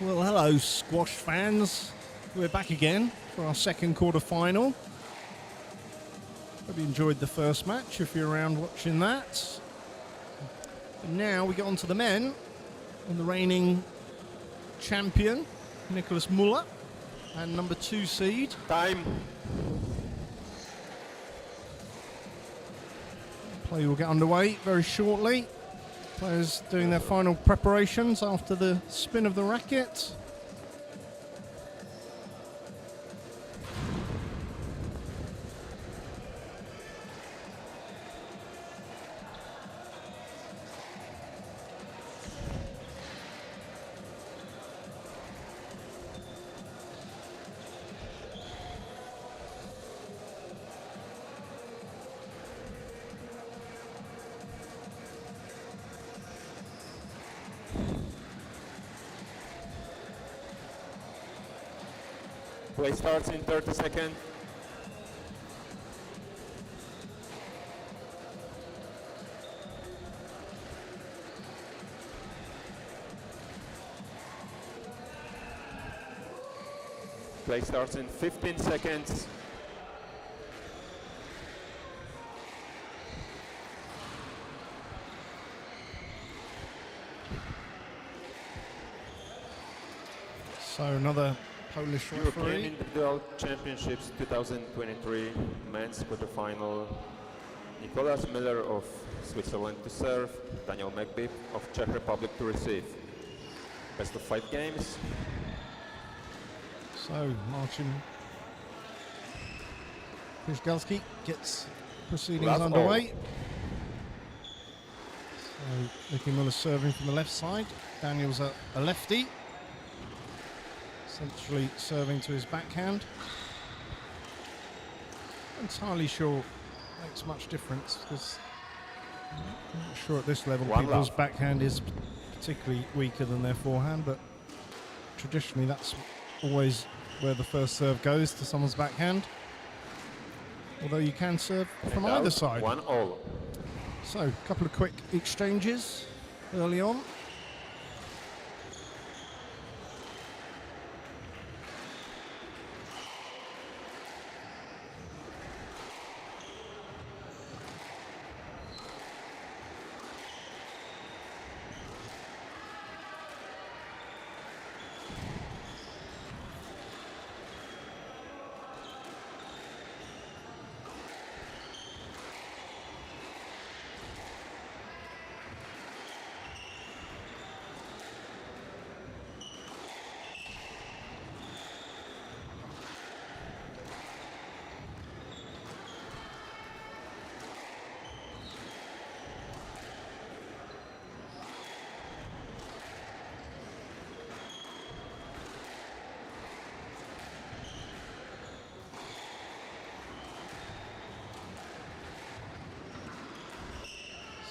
Well, hello, squash fans. We're back again for our second quarter final. Hope you enjoyed the first match if you're around watching that. But now we get on to the men and the reigning champion, Nicolas Mueller, and number 2 seed. Time. Play will get underway very shortly. Players doing their final preparations after the spin of the racket. Play starts in 30 seconds. Play starts in 15 seconds. So another Polish European referee. Individual Championships 2023 men's quarterfinal. Nicolas Mueller of Switzerland to serve, Daniel Mekbib of Czech Republic to receive. Best of 5 games. So Marcin Pryszgalski gets proceedings Last underway. So Nicolas Mueller serving from the left side. Daniel's a lefty. Essentially serving to his backhand. Entirely sure it makes much difference because I'm not sure at this level people's backhand is particularly weaker than their forehand, but traditionally that's always where the first serve goes, to someone's backhand. Although you can serve from either side. 1-all. So a couple of quick exchanges early on.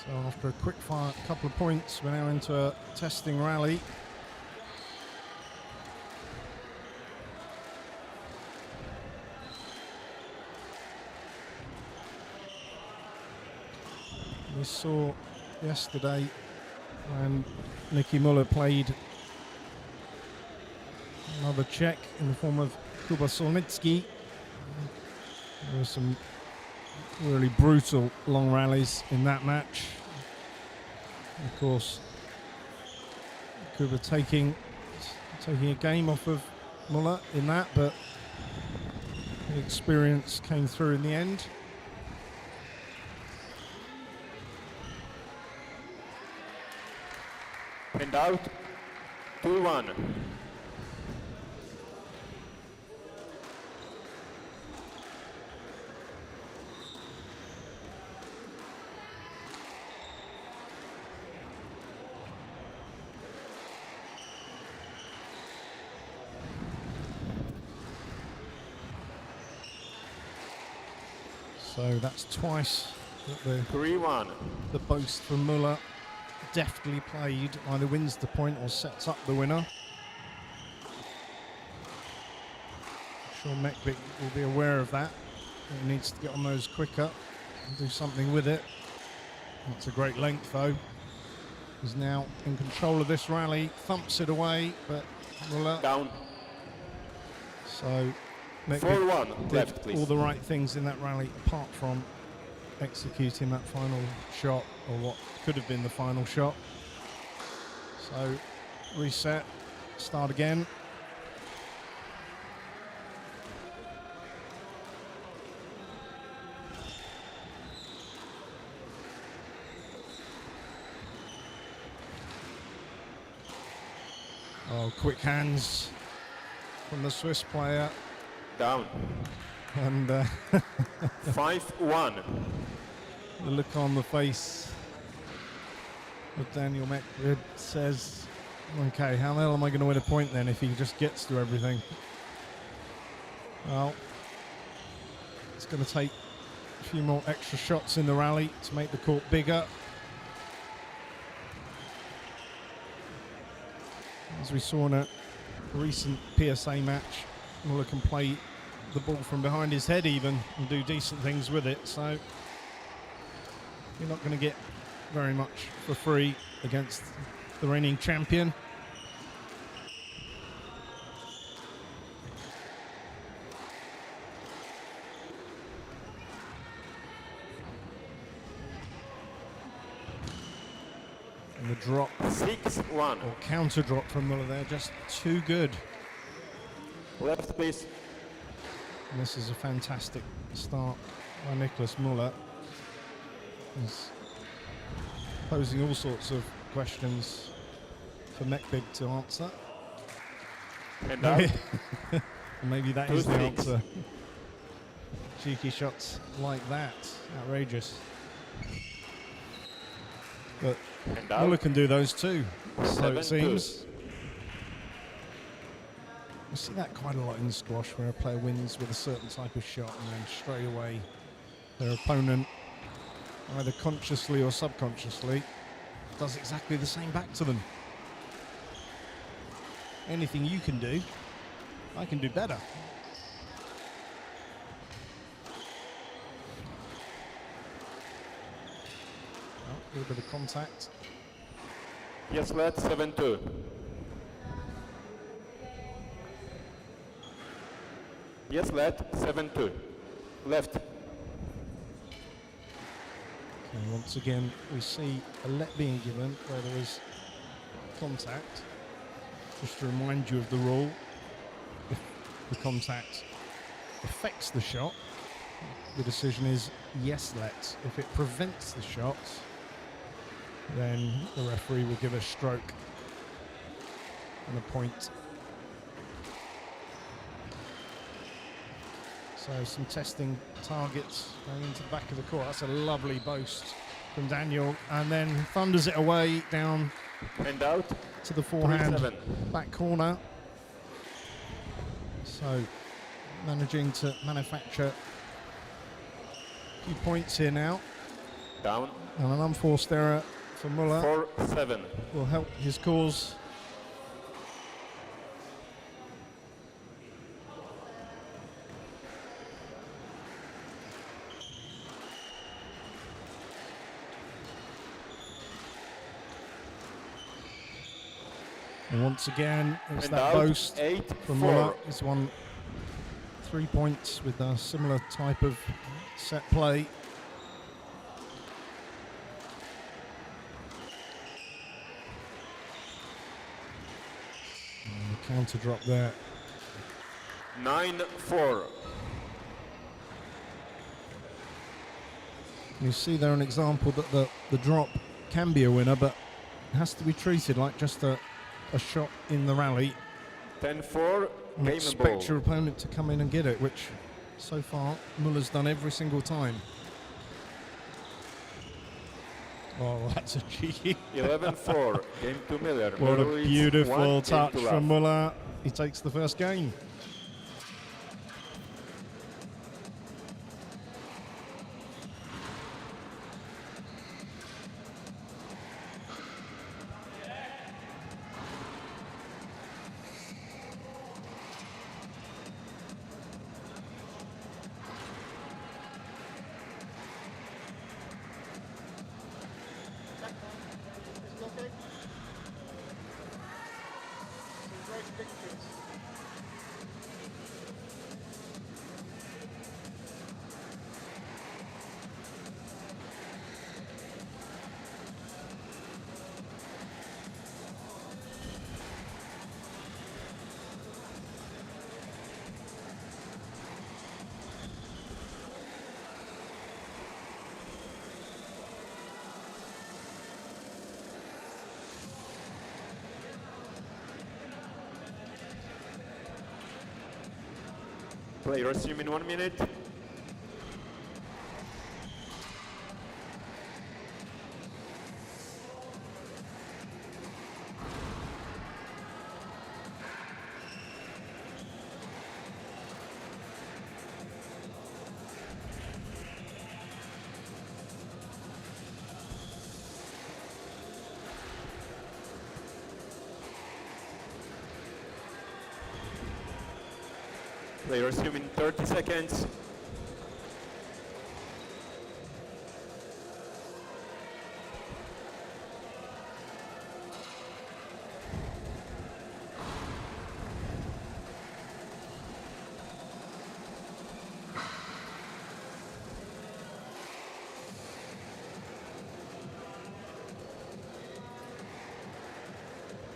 So after a quick fire, couple of points, we're now into a testing rally. We saw yesterday when Nicky Mueller played another Czech in the form of Kuba Solnitsky. There were some really brutal long rallies in that match. Of course, Kuba taking a game off of Mueller in that, but the experience came through in the end. And out, 2-1. So that's twice that the 3-1. the boast from Mueller deftly played either wins the point or sets up the winner. I'm sure Mekbib will be aware of that. He needs to get on those quicker and do something with it. That's a great length though. is now in control of this rally, thumps it away, but Mueller. Down. So Mekbib 4-1. did Left, please. all the right things in that rally, apart from executing that final shot, or what could have been the final shot. So reset, start again. Oh, quick hands from the Swiss player. Down. And 5-1. the look on the face of Daniel Mekbib says, okay, how the hell am I going to win a point then if he just gets through everything? Well, it's going to take a few more extra shots in the rally to make the court bigger. As we saw in a recent PSA match, Mueller can play the ball from behind his head even and do decent things with it, so you're not going to get very much for free against the reigning champion. And the drop 6-1. or counter drop from Mueller there, just too good. Left, please. And this is a fantastic start by Nicolas Mueller. He's posing all sorts of questions for Mekbib to answer. And out. Maybe that Two is the sticks. answer. Cheeky shots like that, outrageous. But And out. Mueller can do those too, so it 7-2. seems. We see that quite a lot in squash, where a player wins with a certain type of shot and then straight away their opponent, either consciously or subconsciously, does exactly the same back to them. Anything you can do, I can do better. Oh, a little bit of contact. Yes, left. 7-2. Yes, left. 7-2. Left. And once again, we see a let being given where there is contact. Just to remind you of the rule, if the contact affects the shot, the decision is yes, let. If it prevents the shot, then the referee will give a stroke and a point. So some testing targets going into the back of the court. That's a lovely boast from Daniel, and then thunders it away down And out. to the forehand 3-7. back corner. So managing to manufacture a few points here now, Down. and an unforced error for Mueller 4-7. will help his cause. And once again, it's And that out. boast 8-4. from Mueller. He's won 3 points with a similar type of set play. And the counter drop there. 9-4. You see there an example that the drop can be a winner, but it has to be treated like just a shot in the rally. 10-4. And Game expect ball. your opponent to come in and get it, which so far Mueller's done every single time. Oh, that's a cheeky. 11-4. Game to Miller. What Miller a leads beautiful 1 game touch to from love. Mueller. He takes the first game. Okay. Play resume in 1 minute. Play resume in 30 seconds.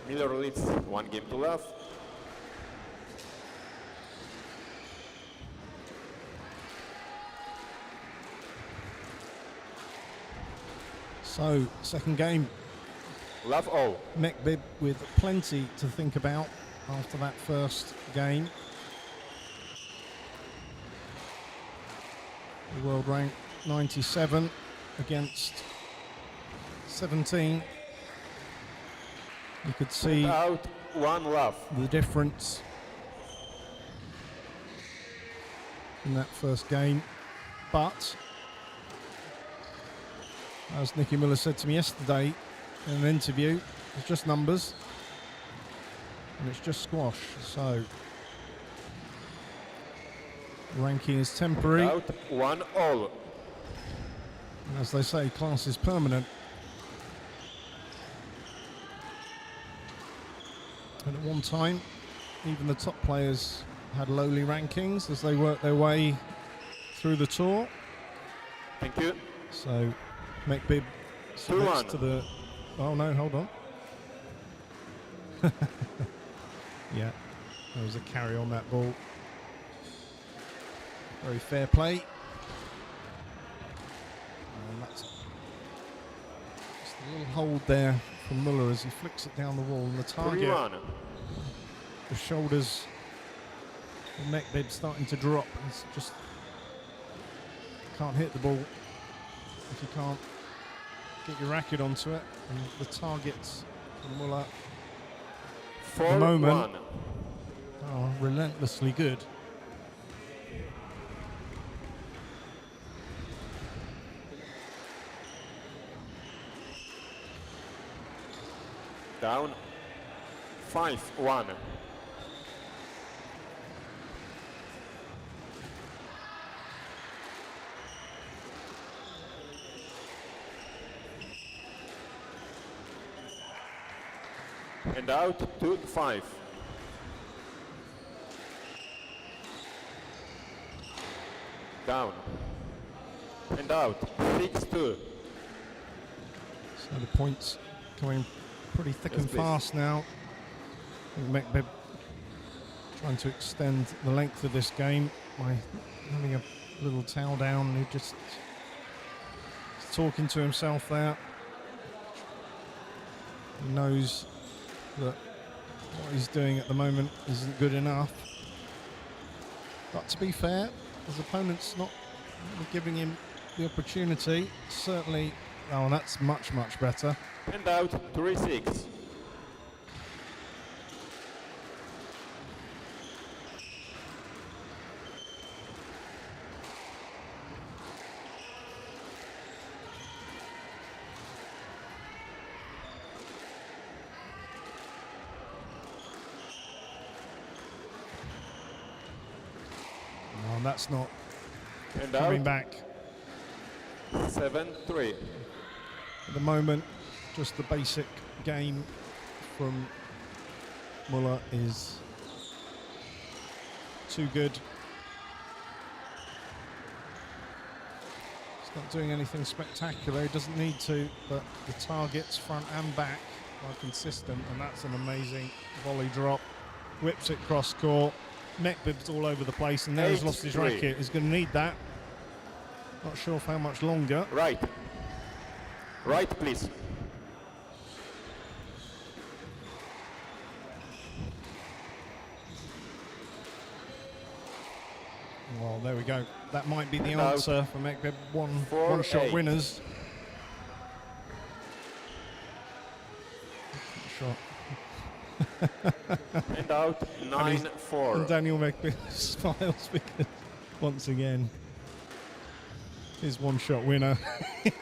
Miller leads 1 game to love. So, second game. Love all. Mekbib with plenty to think about after that first game. The world rank 97 against 17. You could see Out 1 love. the difference in that first game, but as Nicky Mueller said to me yesterday in an interview, it's just numbers and it's just squash. So ranking is temporary. Out 1 all. And as they say, class is permanent. And at one time, even the top players had lowly rankings as they worked their way through the tour. Thank you. So Mekbib submits 2-1. to the... Oh no, hold on. Yeah, there was a carry on that ball. Very fair play. And that's just a little hold there from Mueller as he flicks it down the wall, and the target, 3-1. the shoulders of Mekbib starting to drop. He's just can't hit the ball if you can't get your racket onto it. And the targets from Mueller at the moment 4-1. are relentlessly good. Down 5-1. And out 2-5. Down. And out 6-2. So the points coming pretty thick Yes, and please. fast now. I think Mekbib trying to extend the length of this game by having a little towel down. He just is talking to himself there. He knows that what he's doing at the moment isn't good enough. But to be fair, his opponent's not really giving him the opportunity. Certainly, oh, that's much, much better. And out 3-6. Oh, and that's not And coming out back 7-3. at the moment. Just the basic game from Mueller is too good. He's not doing anything spectacular, he doesn't need to, but the targets front and back are consistent, and that's an amazing volley drop. Whips it cross court. Mekbib's all over the place, and now he's lost his 8-3. racket. He's going to need that. Not sure for how much longer. Right. Right, please. Well, there we go. That might be the And out. answer for Mekbib. 4-8. One-shot winners. Shot. And out, 9-4. And Daniel Mekbib smiles because, once again, his one-shot winner.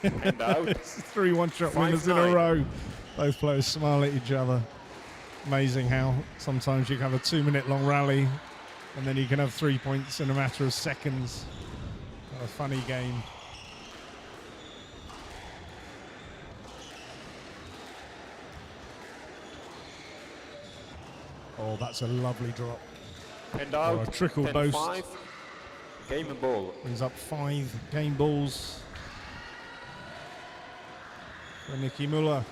And out. 3 one-shot winners in a 5-9. row. Both players smile at each other. Amazing how sometimes you can have a 2-minute long rally and then you can have 3 points in a matter of seconds. What a funny game. Oh, that's a lovely drop. And out, a trickle 10-5. boast. Game and ball. Brings up 5 game balls for Nicky Mueller.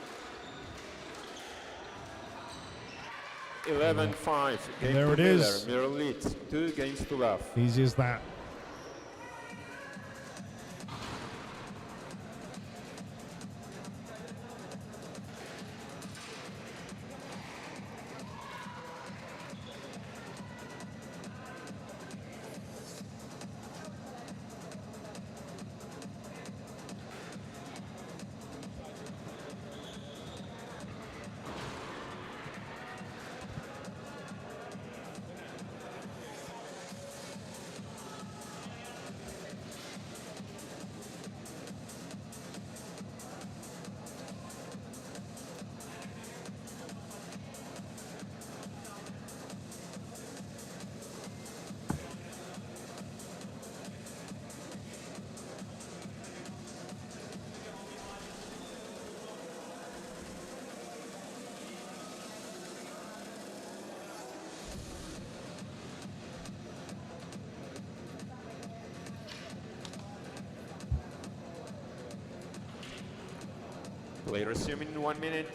11-5. Game There to it is. Miller leads. 2 games to love. Easy as that. Play resuming in 1 minute.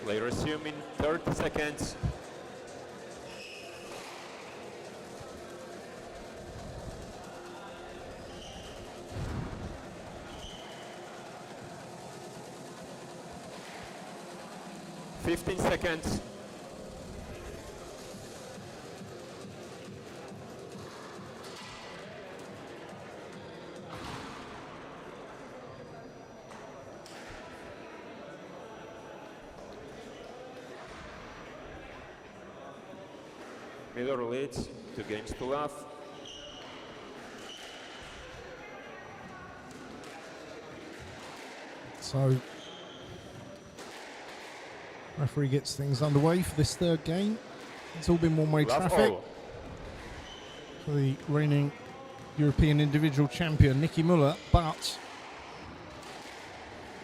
Play resuming 30 seconds. Fifteen seconds. Miller leads, 2 games to love. So, referee gets things underway for this third game. It's all been one-way Love traffic all. for the reigning European individual champion, Nicky Mueller, but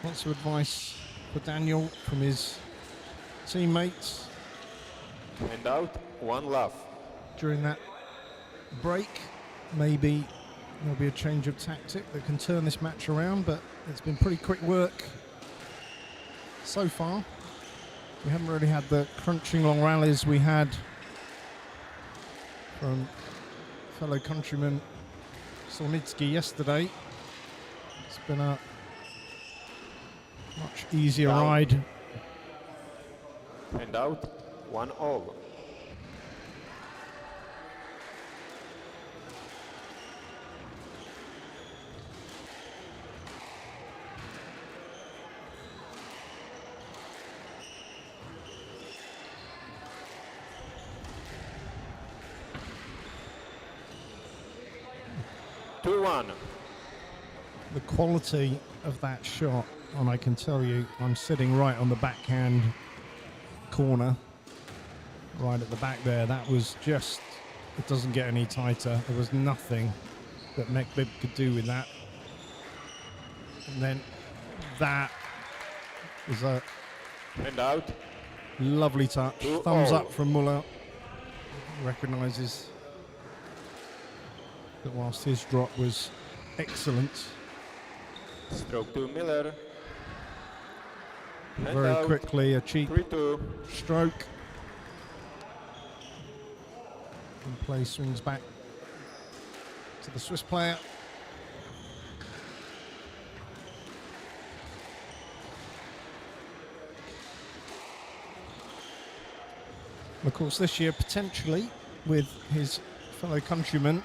lots of advice for Daniel from his teammates And out, 1 love. during that break. Maybe there'll be a change of tactic that can turn this match around, but it's been pretty quick work so far. We haven't really had the crunching long rallies we had from fellow countryman Solnitsky yesterday. It's been a much easier Down. ride. And out, 1 all. 2-1. The quality of that shot, and I can tell you, I'm sitting right on the backhand corner, right at the back there. That was just, it doesn't get any tighter. There was nothing that Mekbib could do with that. And then that is a And out. lovely touch. 2-0. Thumbs up from Mueller. Recognises that whilst his drop was excellent, Stroke to Miller. And very out. quickly a cheap 3-2. stroke. And play swings back to the Swiss player. Of course, this year potentially with his fellow countryman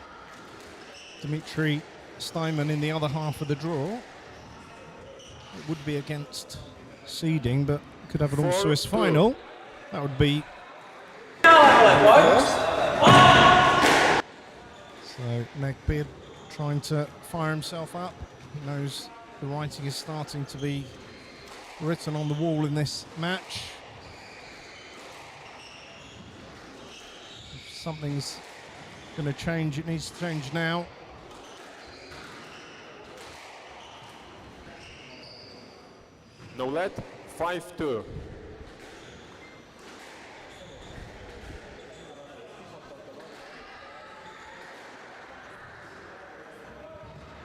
Dimitri Steinman in the other half of the draw. It would be against seeding, but could have an all-Swiss 4-2. final. That would be. So Mekbib trying to fire himself up. He knows the writing is starting to be written on the wall in this match. If something's going to change, it needs to change now. No let. 5-2.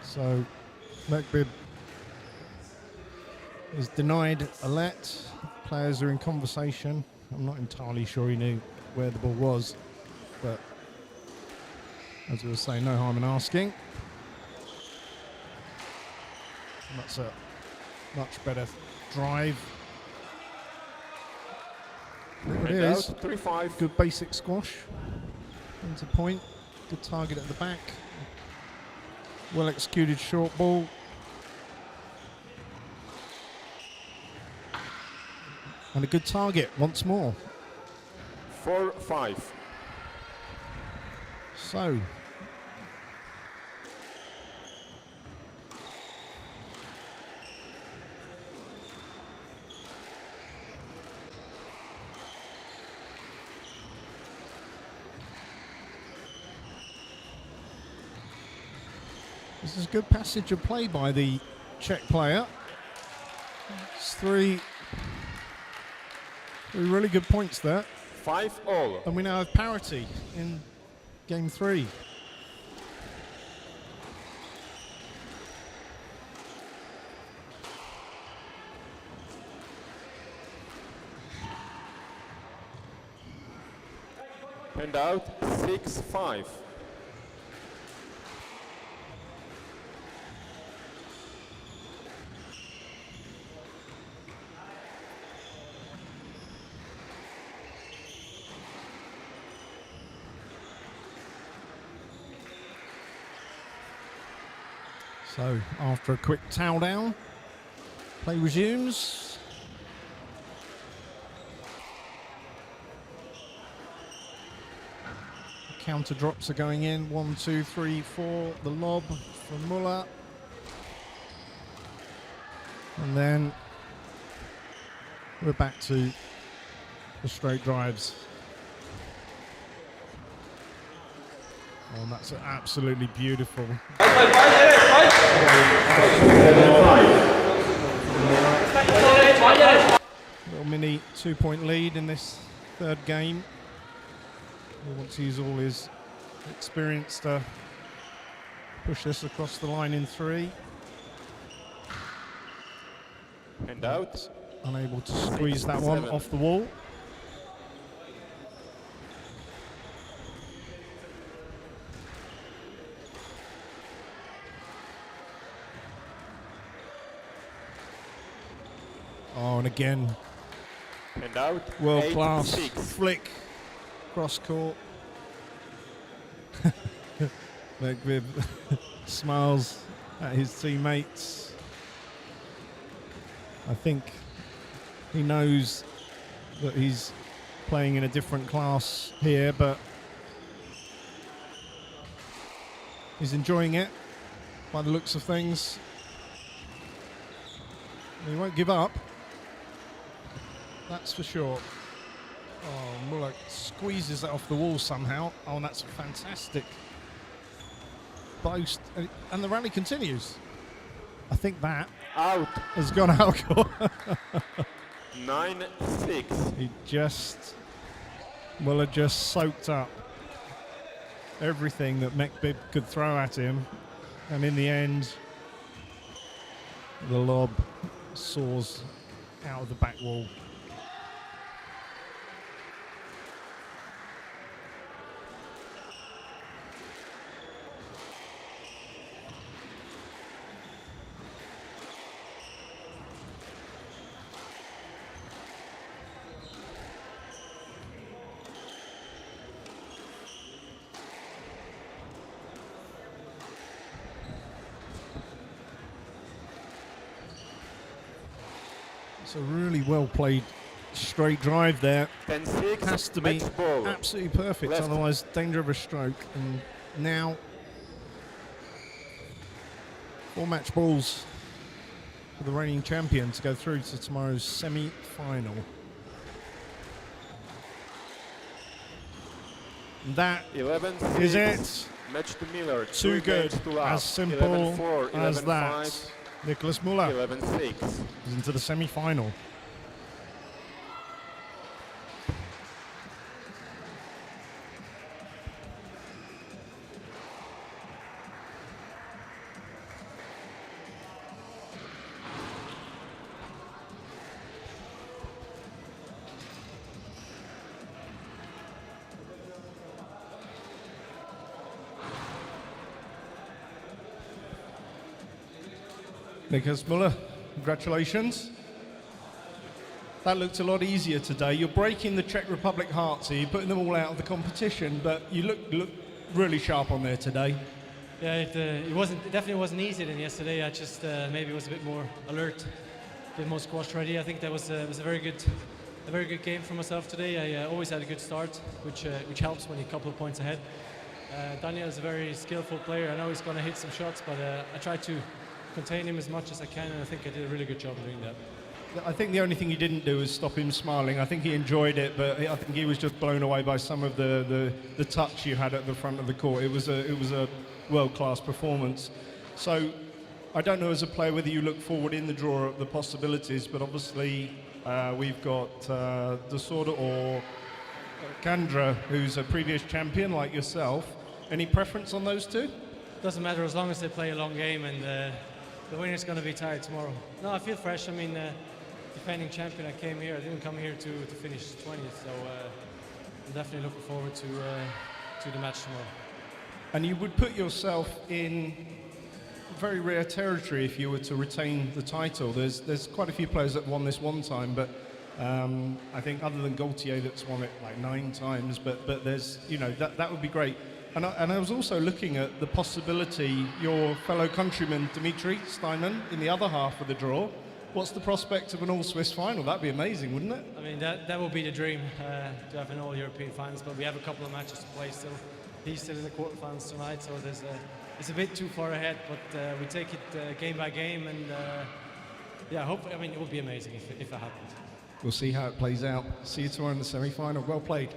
So Mekbib is denied a let. Players are in conversation. I'm not entirely sure he knew where the ball was, but as we were saying, no harm in asking. And that's a much better drive. There it And is. out. 3-5. Good basic squash. Into point. Good target at the back. Well executed short ball. And a good target once more. 4-5. So. This is a good passage of play by the Czech player. It's three really good points there. 5-all. And we now have parity in game 3. And out. 6-5. So after a quick towel down, play resumes. Counter drops are going in. 1, 2, 3, 4. The lob from Mueller. And then we're back to the straight drives. Oh, and that's absolutely beautiful. Little mini 2-point lead in this third game. He wants to use all his experience to push this across the line in 3. And out. Unable to squeeze that one 7. off the wall. Oh, and again, And out. world class 8-6. flick cross court. Mekbib smiles at his teammates. I think he knows that he's playing in a different class here, but he's enjoying it. by the looks of things. He won't give up. That's for sure. Oh, Mueller squeezes that off the wall somehow. Oh, and that's a fantastic boast. And the rally continues. I think that Out. has gone out. 9-6. Mueller just soaked up everything that Mekbib could throw at him. And in the end, the lob soars out of the back wall. It's a really well played straight drive there. 10-6. Has to be match ball. absolutely perfect, Left. otherwise danger of a stroke. And now 4 match balls for the reigning champion to go through to tomorrow's semi-final. That 11-6. is it. Match to Miller. Too good. games to love. As simple 11-4, as 11-5, that. Nicolas Mueller 11-6. is into the semi-final. Nicolas Mueller, congratulations. That looked a lot easier today. You're breaking the Czech Republic hearts here. You're putting them all out of the competition, but you look really sharp on there today. Yeah, it definitely wasn't easier than yesterday. I just maybe was a bit more alert, a bit more squash ready. I think that was a very good game for myself today. I always had a good start, which helps when you're a couple of points ahead. Daniel is a very skillful player. I know he's going to hit some shots, but I tried to contain him as much as I can, and I think I did a really good job of doing that. I think the only thing he didn't do was stop him smiling. I think he enjoyed it, but I think he was just blown away by some of the touch you had at the front of the court. It was a world-class performance. So I don't know as a player whether you look forward in the draw at the possibilities, but obviously we've got Desorda or Kandra, who's a previous champion like yourself. Any preference on those two? Doesn't matter as long as they play a long game, and the winner's going to be tired tomorrow. No, I feel fresh. I mean, defending champion, I came here. I didn't come here to finish 20th, so I'm definitely looking forward to the match tomorrow. And you would put yourself in very rare territory if you were to retain the title. There's quite a few players that won this one time, but I think other than Gaultier that's won it like 9 times, but there's, you know, that would be great. And I was also looking at the possibility, your fellow countryman Dimitri Steinman in the other half of the draw. What's the prospect of an all-Swiss final? That'd be amazing, wouldn't it? I mean, that would be the dream, to have an all-European finals, but we have a couple of matches to play still. He's still in the quarterfinals tonight, so it's a bit too far ahead, but we take it game by game, and yeah, it would be amazing if it happened. We'll see how it plays out. See you tomorrow in the semi-final. Well played.